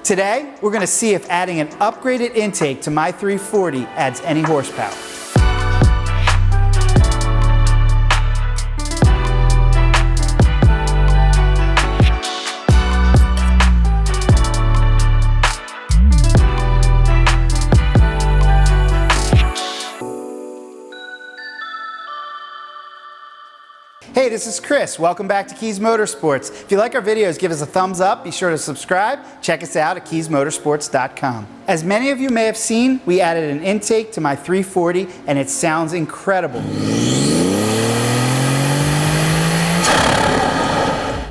Today, we're going to see if adding an upgraded intake to my 340 adds any horsepower. Hey, this is Chris. Welcome back to Kies Motorsports. If you like our videos, give us a thumbs up. Be sure to subscribe. Check us out at kiesmotorsports.com. As many of you may have seen, we added an intake to my 340 and it sounds incredible.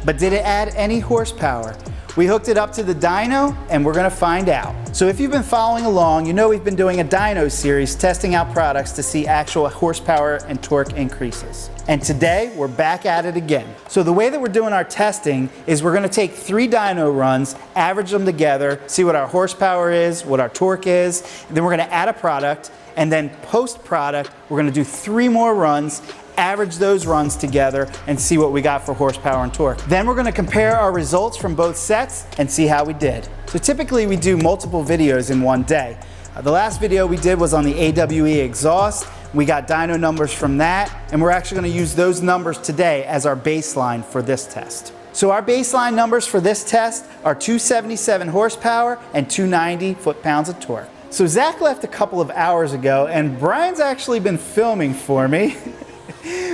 But did it add any horsepower? We hooked it up to the dyno and we're going to find out. So if you've been following along, you know we've been doing a dyno series testing out products to see actual horsepower and torque increases. And today we're back at it again. So the way that we're doing our testing is we're going to take 3 dyno runs, average them together, see what our horsepower is, what our torque is, and then we're going to add a product, and then post-product we're going to do 3 more runs, average those runs together and see what we got for horsepower and torque. Then we're going to compare our results from both sets and see how we did. So typically we do multiple videos in one day. The last video we did was on the AWE exhaust. We got dyno numbers from that, and we're actually going to use those numbers today as our baseline for this test. So our baseline numbers for this test are 277 horsepower and 290 foot-pounds of torque. So Zach left a couple of hours ago and Brian's actually been filming for me.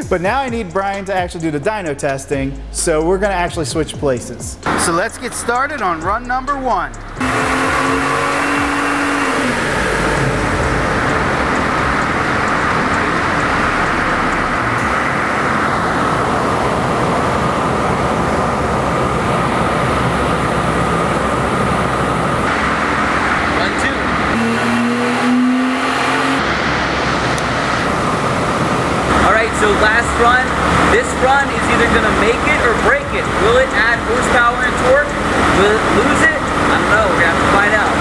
But now I need Bryan to actually do the dyno testing, so we're going to actually switch places. So let's get started on run number 1. So last run, this run is either going to make it or break it. Will it add horsepower and torque? Will it lose it? I don't know, we're going to have to find out.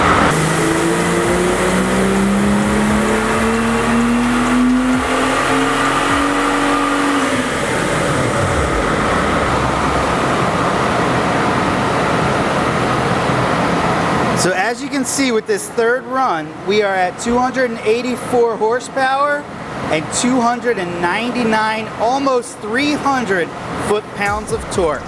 So as you can see with this third run, we are at 284 horsepower and 299, almost 300 foot-pounds of torque.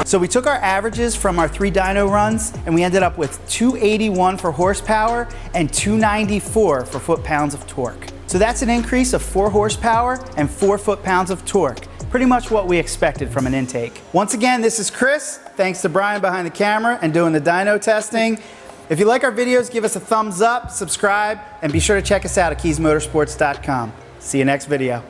So we took our averages from our 3 dyno runs and we ended up with 281 for horsepower and 294 for foot-pounds of torque. So that's an increase of 4 horsepower and 4 foot-pounds of torque. Pretty much what we expected from an intake. Once again, this is Chris. Thanks to Bryan behind the camera and doing the dyno testing. If you like our videos, give us a thumbs up, subscribe, and be sure to check us out at kiesmotorsports.com. See you next video.